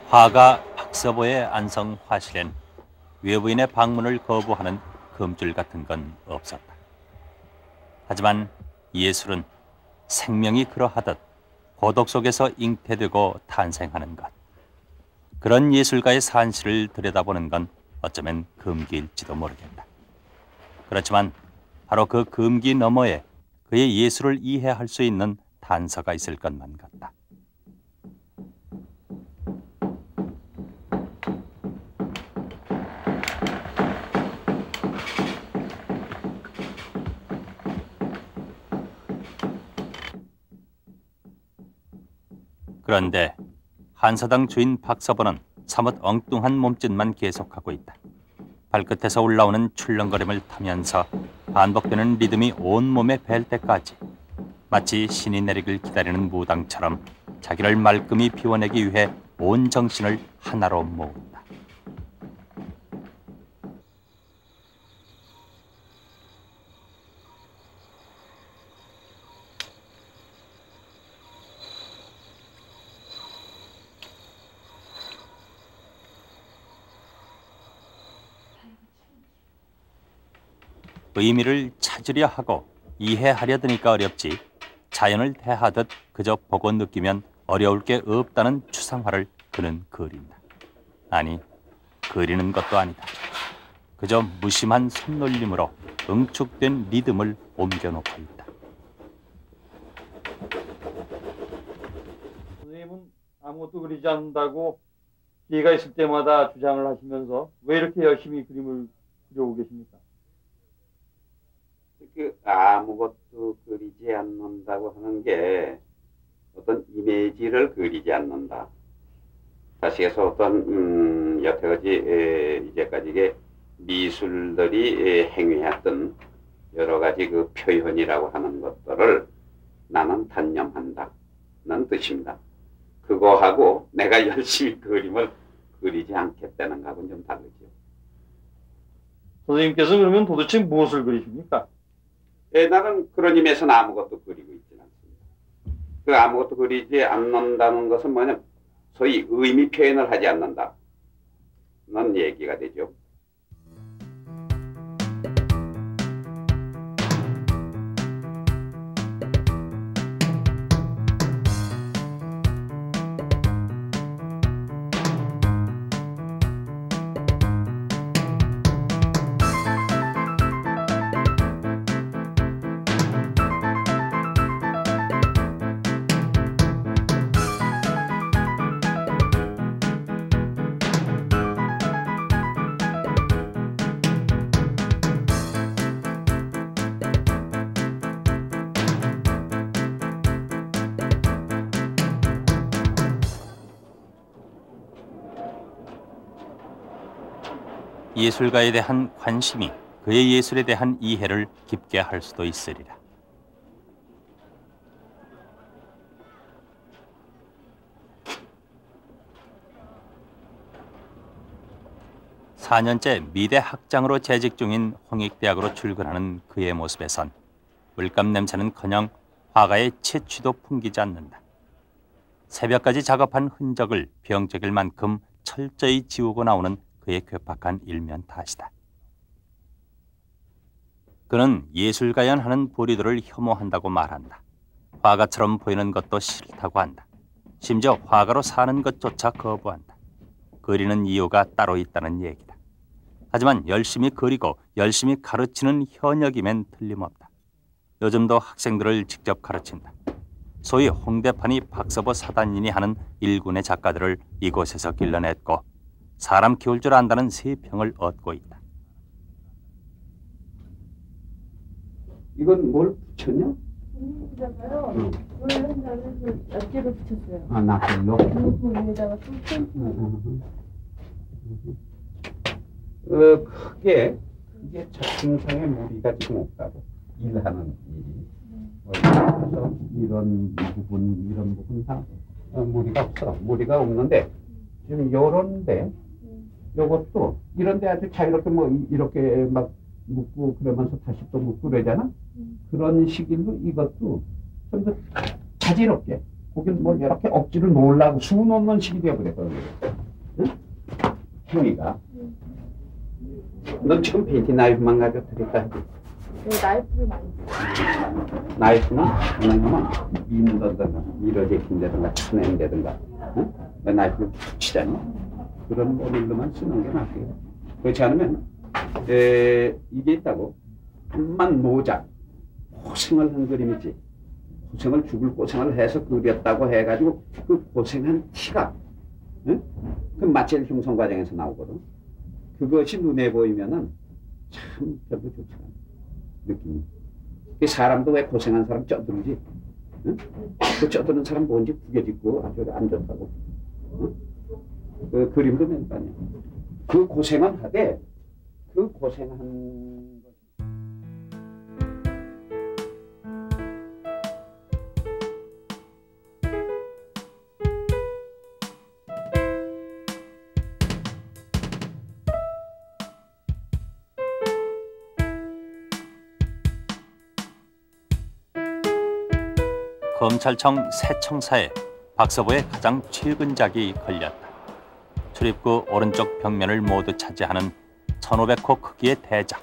화가 박서보의 안성 화실엔 외부인의 방문을 거부하는 금줄 같은 건 없었다. 하지만 예술은 생명이 그러하듯 고독 속에서 잉태되고 탄생하는 것. 그런 예술가의 산실을 들여다보는 건 어쩌면 금기일지도 모르겠다. 그렇지만 바로 그 금기 너머에 그의 예술을 이해할 수 있는 단서가 있을 것만 같다. 그런데 한서당 주인 박서보는 사뭇 엉뚱한 몸짓만 계속하고 있다. 발끝에서 올라오는 출렁거림을 타면서 반복되는 리듬이 온몸에 뵐 때까지 마치 신이 내리길 기다리는 무당처럼 자기를 말끔히 비워내기 위해 온 정신을 하나로 모은다. 의미를 찾으려 하고 이해하려 드니까 어렵지 자연을 대하듯 그저 보고 느끼면 어려울 게 없다는 추상화를 그는 그린다. 아니, 그리는 것도 아니다. 그저 무심한 손놀림으로 응축된 리듬을 옮겨놓고 있다. 선생님은 아무것도 그리지 않는다고 기회가 있을 때마다 주장을 하시면서 왜 이렇게 열심히 그림을 그려오고 계십니까? 아무것도 그리지 않는다고 하는 게 어떤 이미지를 그리지 않는다. 다시 해서 어떤 여태까지 이제까지 미술들이 행위했던 여러 가지 그 표현이라고 하는 것들을 나는 단념한다는 뜻입니다. 그거하고 내가 열심히 그림을 그리지 않겠다는 거하고는 좀 다르죠. 선생님께서는 그러면 도대체 무엇을 그리십니까? 나는 그런 의미에서는 아무것도 그리고 있지는 않습니다. 그 아무것도 그리지 않는다는 것은 뭐냐면 소위 의미 표현을 하지 않는다는 얘기가 되죠. 예술가에 대한 관심이 그의 예술에 대한 이해를 깊게 할 수도 있으리라. (4년째) 미대 학장으로 재직 중인 홍익대학으로 출근하는 그의 모습에선 물감 냄새는커녕 화가의 채취도 풍기지 않는다. 새벽까지 작업한 흔적을 병적일 만큼 철저히 지우고 나오는 그의 괴팍한 일면 탓이다. 그는 예술가연 하는 보리들을 혐오한다고 말한다. 화가처럼 보이는 것도 싫다고 한다. 심지어 화가로 사는 것조차 거부한다. 그리는 이유가 따로 있다는 얘기다. 하지만 열심히 그리고 열심히 가르치는 현역이면 틀림없다. 요즘도 학생들을 직접 가르친다. 소위 홍대판이 박서보 사단인이 하는 일군의 작가들을 이곳에서 길러냈고 사람 키울 줄 안다는 새 평을 얻고 있다. 이건 뭘 붙였냐? 여기다가요. 물 한 잔을 낱개로 붙였어요. 아, 낱개로? 여기다가 좀 크게 작품상에 무리가 지금 없다고 일하는 일이. 그래서 이런 부분 다 무리가 없어. 무리가 없는데 지금 요런데 요것도 이런데 아주 자유롭게 뭐 이렇게 막 묶고 그러면서 다시 또 묶고 그러잖아. 그런 식으로 이것도 좀 더 자지럽게 거긴 뭐 이렇게 억지로 놀라고 수놓는 식이 되어버렸거든. 응? 행위가. 넌 지금 빈티 나이프만 가지고 드릴까 해도. 네, 나이프를 많이 나이프는 그냥 민다든가 밀어제낀다든가 쳐낸다든가 응? 나이프를 치잖아. 그런 모델로만 쓰는 게 낫고요. 그렇지 않으면 이게 있다고 한만 노작 고생을 한 그림이지. 고생을 죽을 고생을 해서 그렸다고 해가지고 그 고생한 티가 응? 그 마찰 형성 과정에서 나오거든. 그것이 눈에 보이면은 참 별로 좋지 않아. 느낌이. 사람도 왜 고생한 사람 쪄들지? 응? 그 쪄드는 사람 뭔지 구겨짓고 아주 안 좋다고. 응? 그 그림도 맨판이야. 그 고생은 하되 그 고생한 것. 검찰청 새청사에 박서보의 가장 최근작이 걸렸다. 출입구 오른쪽 벽면을 모두 차지하는 1500호 크기의 대작.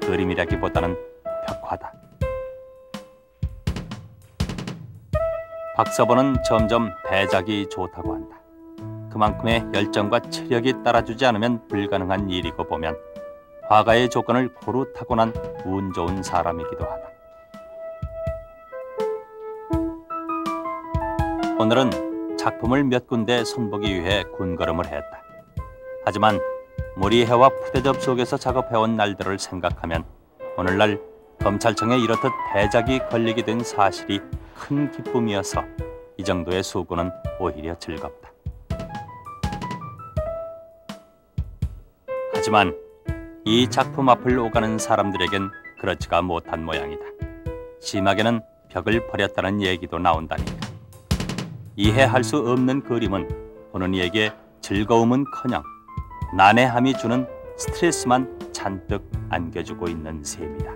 그림이라기보다는 벽화다. 박서보는 점점 대작이 좋다고 한다. 그만큼의 열정과 체력이 따라주지 않으면 불가능한 일이고 보면 화가의 조건을 고루 타고난 운 좋은 사람이기도 하다. 오늘은 작품을 몇 군데 손보기 위해 군걸음을 했다. 하지만 모리해와 푸대접 속에서 작업해온 날들을 생각하면 오늘날 검찰청에 이렇듯 대작이 걸리게 된 사실이 큰 기쁨이어서 이 정도의 수고는 오히려 즐겁다. 하지만 이 작품 앞을 오가는 사람들에겐 그렇지가 못한 모양이다. 심하게는 벽을 버렸다는 얘기도 나온다니까. 이해할 수 없는 그림은 보는 이에게 즐거움은커녕 난해함이 주는 스트레스만 잔뜩 안겨주고 있는 셈이다.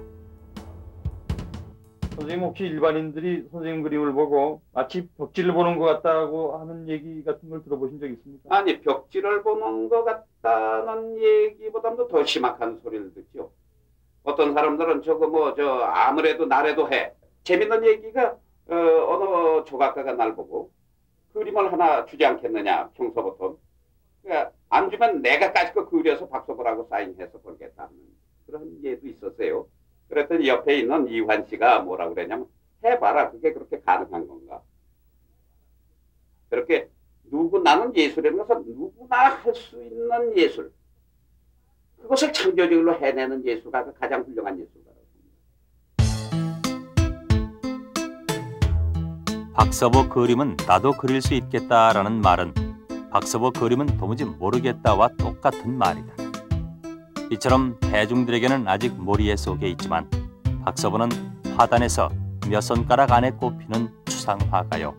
선생님 혹시 일반인들이 선생님 그림을 보고 마치 벽지를 보는 것 같다고 하는 얘기 같은 걸 들어보신 적 있습니까? 아니 벽지를 보는 것 같다는 얘기보다도 더 심각한 소리를 듣죠. 어떤 사람들은 아무래도 나래도 해. 재밌는 얘기가 어느 조각가가 날 보고 그림을 하나 주지 않겠느냐 평소부터. 그러니까 안 주면 내가 까짓 그려서 박서보라고 사인해서 벌겠다는 그런 예도 있었어요. 그랬더니 옆에 있는 이환 씨가 뭐라고 그랬냐면 해봐라 그게 그렇게 가능한 건가. 그렇게 나는 예술이라는 것은 누구나 할 수 있는 예술. 그것을 창조적으로 해내는 예술가가 가장 훌륭한 예술가라고 합니다. 박서보 그림은 나도 그릴 수 있겠다라는 말은 박서보 그림은 도무지 모르겠다와 똑같은 말이다. 이처럼 대중들에게는 아직 모리에 속에 있지만 박서보는 화단에서 몇 손가락 안에 꼽히는 추상화가요.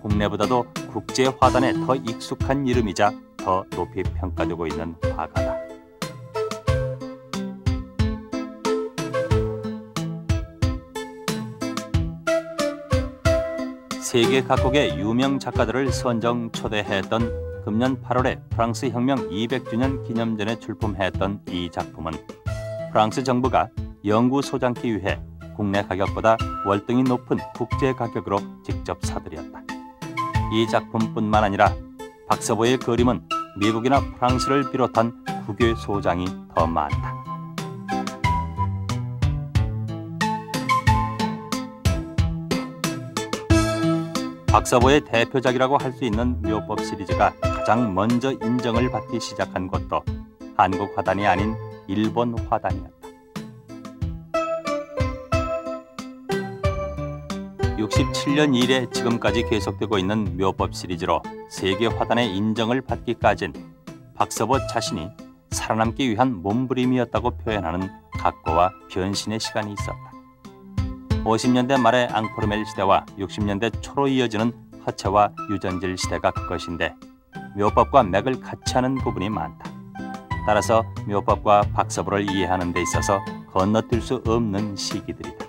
국내보다도 국제 화단에 더 익숙한 이름이자 더 높이 평가되고 있는 화가다. 세계 각국의 유명 작가들을 선정 초대했던 금년 8월에 프랑스 혁명 200주년 기념전에 출품했던 이 작품은 프랑스 정부가 영구 소장기 위해 국내 가격보다 월등히 높은 국제 가격으로 직접 사들였다. 이 작품뿐만 아니라 박서보의 그림은 미국이나 프랑스를 비롯한 국외 소장이 더 많다. 박서보의 대표작이라고 할 수 있는 묘법 시리즈가 가장 먼저 인정을 받기 시작한 것도 한국 화단이 아닌 일본 화단이었다. 67년 이래 지금까지 계속되고 있는 묘법 시리즈로 세계 화단의 인정을 받기까진 박서보 자신이 살아남기 위한 몸부림이었다고 표현하는 각고와 변신의 시간이 있었다. 50년대 말의 앙코르멜 시대와 60년대 초로 이어지는 허채와 유전질 시대가 그것인데 묘법과 맥을 같이 하는 부분이 많다. 따라서 묘법과 박서보를 이해하는 데 있어서 건너뛸 수 없는 시기들이다.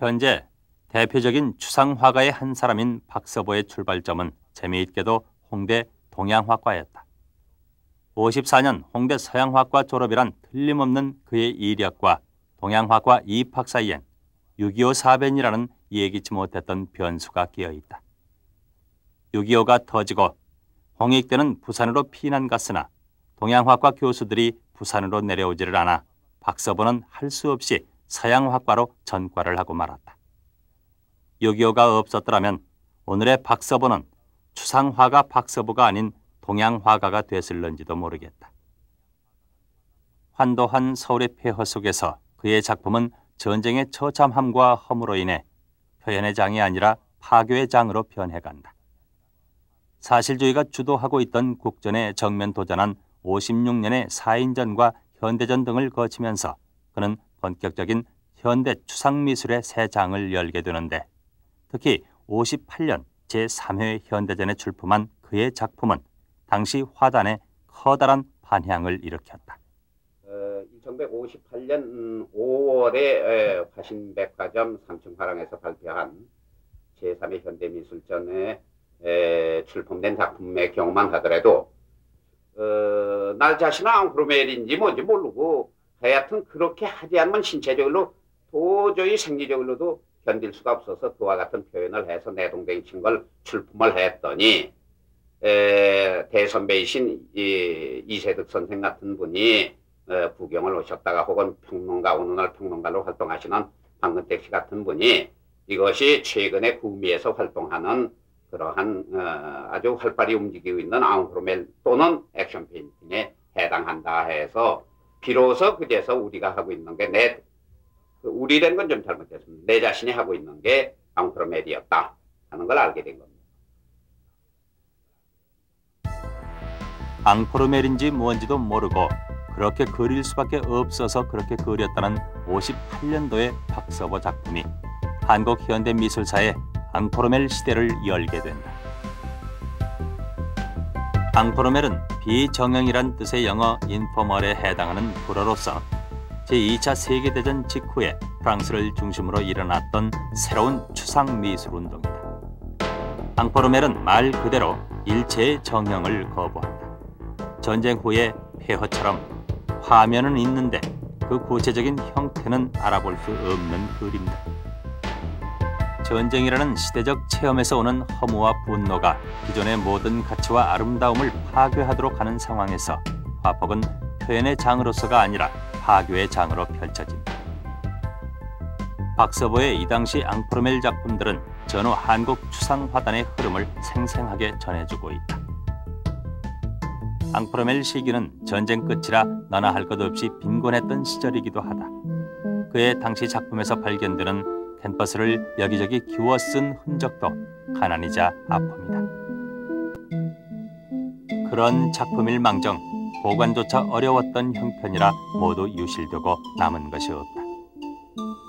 현재 대표적인 추상 화가의 한 사람인 박서보의 출발점은 재미있게도 홍대 동양화과였다. 54년 홍대 서양화과 졸업이란 틀림없는 그의 이력과 동양화과 입학 사이엔 6.25 사변이라는 예기치 못했던 변수가 끼어있다. 6.25가 터지고 홍익대는 부산으로 피난 갔으나 동양화과 교수들이 부산으로 내려오지를 않아 박서보는 할 수 없이 서양화과로 전과를 하고 말았다. 6.25가 없었더라면 오늘의 박서보는 추상화가 박서보가 아닌 동양화가가 됐을런지도 모르겠다. 환도한 서울의 폐허 속에서 그의 작품은 전쟁의 처참함과 허무로 인해 표현의 장이 아니라 파괴의 장으로 변해간다. 사실주의가 주도하고 있던 국전에 정면 도전한 56년의 사인전과 현대전 등을 거치면서 그는 본격적인 현대 추상미술의 새 장을 열게 되는데 특히 58년 제3회 현대전에 출품한 그의 작품은 당시 화단에 커다란 반향을 일으켰다. 1958년 5월에 화신백화점 3층 화廊에서 발표한 제3회 현대미술전에 출품된 작품의 경우만 하더라도 나 자신은 앙크로멜인지 뭔지 모르고 하여튼 그렇게 하지 않으면 신체적으로 도저히 생리적으로도 견딜 수가 없어서 그와 같은 표현을 해서 내동댕이 친 걸 출품을 했더니 대선배이신 이세득 선생 같은 분이 부경을 오셨다가 혹은 평론가 어느 날 평론가로 활동하시는 박근택 씨 같은 분이 이것이 최근에 구미에서 활동하는 그러한 아주 활발히 움직이고 있는 앙크로멜 또는 액션 페인팅에 해당한다 해서 비로소 그제서 우리가 하고 있는 게 우리라는 건 좀 잘못됐습니다. 내 자신이 하고 있는 게 앙크로멜이었다 하는 걸 알게 된 겁니다. 앙크로멜인지 뭔지도 모르고 그렇게 그릴 수밖에 없어서 그렇게 그렸다는 58년도의 박서보 작품이 한국 현대 미술사의 앙크로멜 시대를 열게 된다. 앙크로멜은 비정형이란 뜻의 영어 인포멀에 해당하는 불어로서 제2차 세계대전 직후에 프랑스를 중심으로 일어났던 새로운 추상미술운동이다. 앙크로멜은 말 그대로 일체의 정형을 거부한다. 전쟁 후의 폐허처럼 화면은 있는데 그 구체적인 형태는 알아볼 수 없는 그림들. 전쟁이라는 시대적 체험에서 오는 허무와 분노가 기존의 모든 가치와 아름다움을 파괴하도록 하는 상황에서 화폭은 표현의 장으로서가 아니라 파괴의 장으로 펼쳐진다. 박서보의 이 당시 앙크로멜 작품들은 전후 한국 추상화단의 흐름을 생생하게 전해주고 있다. 앙크로멜 시기는 전쟁 끝이라 너나 할 것 없이 빈곤했던 시절이기도 하다. 그의 당시 작품에서 발견되는 캔버스를 여기저기 기워 쓴 흔적도 가난이자 아픔이다. 그런 작품일망정 보관조차 어려웠던 형편이라 모두 유실되고 남은 것이 없다.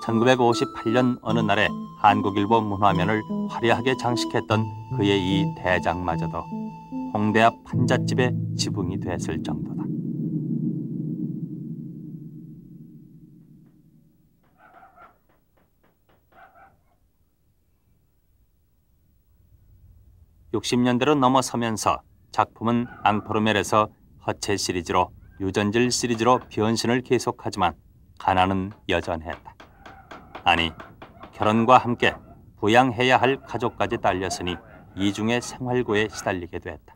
1958년 어느 날에 한국일보 문화면을 화려하게 장식했던 그의 이 대작마저도 홍대 앞 판잣집의 지붕이 됐을 정도다. (60년대로) 넘어서면서 작품은 앙크로멜에서 허체 시리즈로 유전질 시리즈로 변신을 계속하지만 가난은 여전했다. 아니, 결혼과 함께 부양해야 할 가족까지 딸렸으니 이중의 생활고에 시달리게 됐다.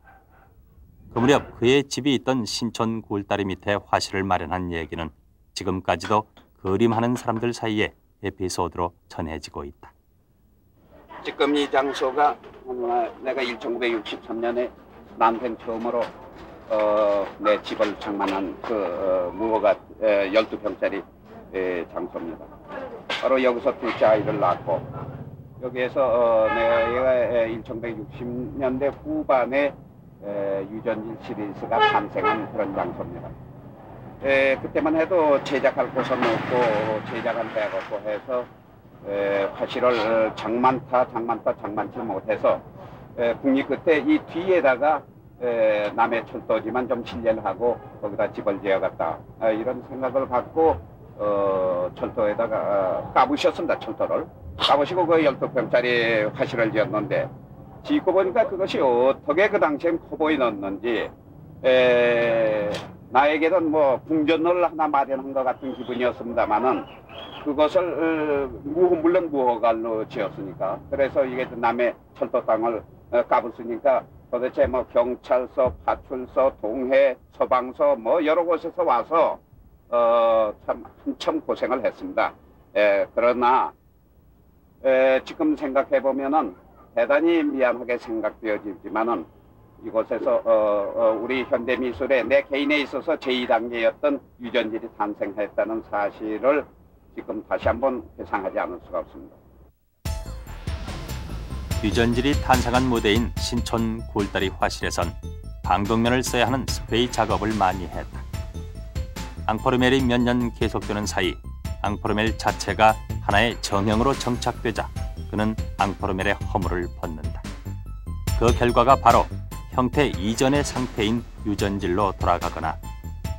그 무렵 그의 집이 있던 신촌 굴다리 밑에 화실을 마련한 얘기는 지금까지도 그림하는 사람들 사이에 에피소드로 전해지고 있다. 지금 이 장소가 내가 1963년에 남편 처음으로 내 집을 장만한 그 무허가 12평짜리 장소입니다. 바로 여기서 둘째 아이를 낳고 여기에서 내가 1960년대 후반에 유전질 시리즈가 탄생한 그런 장소입니다. 그때만 해도 제작할 곳은 없고 제작할 데가 없고 해서 화실을 장만치 못해서 국립 끝에 이 뒤에다가 남해 철도지만 좀 실례를 하고 거기다 집을 지어갔다 이런 생각을 갖고 철도에다가 까부셨습니다. 철도를 까부시고 그 12평짜리 화실을 지었는데 짓고 보니까 그것이 어떻게 그 당시엔 커보이었는지 나에게는 뭐 궁전을 하나 마련한 것 같은 기분이었습니다만은 그것을 물론 무허갈로 지었으니까 그래서 이게 남의 철도 땅을 까부으니까 도대체 뭐 경찰서, 파출소, 동해, 서방서 뭐 여러 곳에서 와서 참 한참 고생을 했습니다. 그러나 지금 생각해 보면은 대단히 미안하게 생각되어지지만은 이곳에서 우리 현대미술의 내 개인에 있어서 제2단계였던 유전질이 탄생했다는 사실을 지금 다시 한번 회상하지 않을 수가 없습니다. 유전질이 탄생한 무대인 신촌 굴다리 화실에선 방독면을 써야 하는 스프레이 작업을 많이 했다. 앙포르멜이 몇 년 계속되는 사이 앙포르멜 자체가 하나의 정형으로 정착되자 그는 앙포르멜의 허물을 벗는다. 그 결과가 바로 형태 이전의 상태인 유전질로 돌아가거나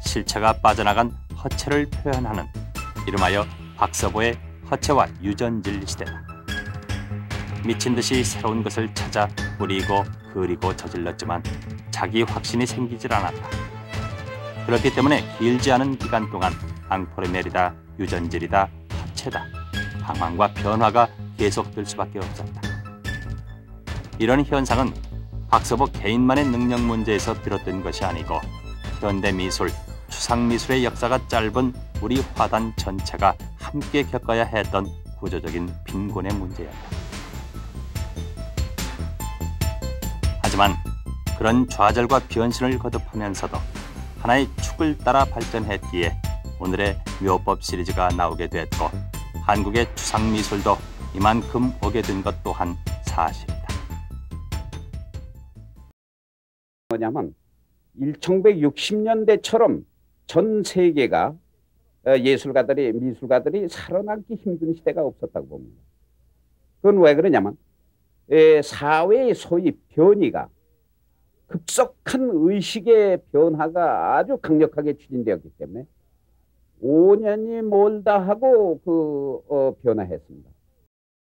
실체가 빠져나간 허체를 표현하는 이름하여 박서보의 허체와 유전질 시대다. 미친 듯이 새로운 것을 찾아 뿌리고 그리고 저질렀지만 자기 확신이 생기질 않았다. 그렇기 때문에 길지 않은 기간 동안 앙포르멜이다, 유전질이다, 허체다, 방황과 변화가 계속될 수밖에 없었다. 이런 현상은 박서보 개인만의 능력 문제에서 비롯된 것이 아니고 현대미술, 추상미술의 역사가 짧은 우리 화단 전체가 함께 겪어야 했던 구조적인 빈곤의 문제였다. 하지만 그런 좌절과 변신을 거듭하면서도 하나의 축을 따라 발전했기에 오늘의 묘법 시리즈가 나오게 됐고 한국의 추상미술도 이만큼 오게 된 것 또한 사실이다. 뭐냐면 1960년대처럼 전 세계가 예술가들이, 미술가들이 살아남기 힘든 시대가 없었다고 봅니다. 그건 왜 그러냐면 사회의 소위 변이가 급속한 의식의 변화가 아주 강력하게 추진되었기 때문에 5년이 멀다 하고 변화했습니다.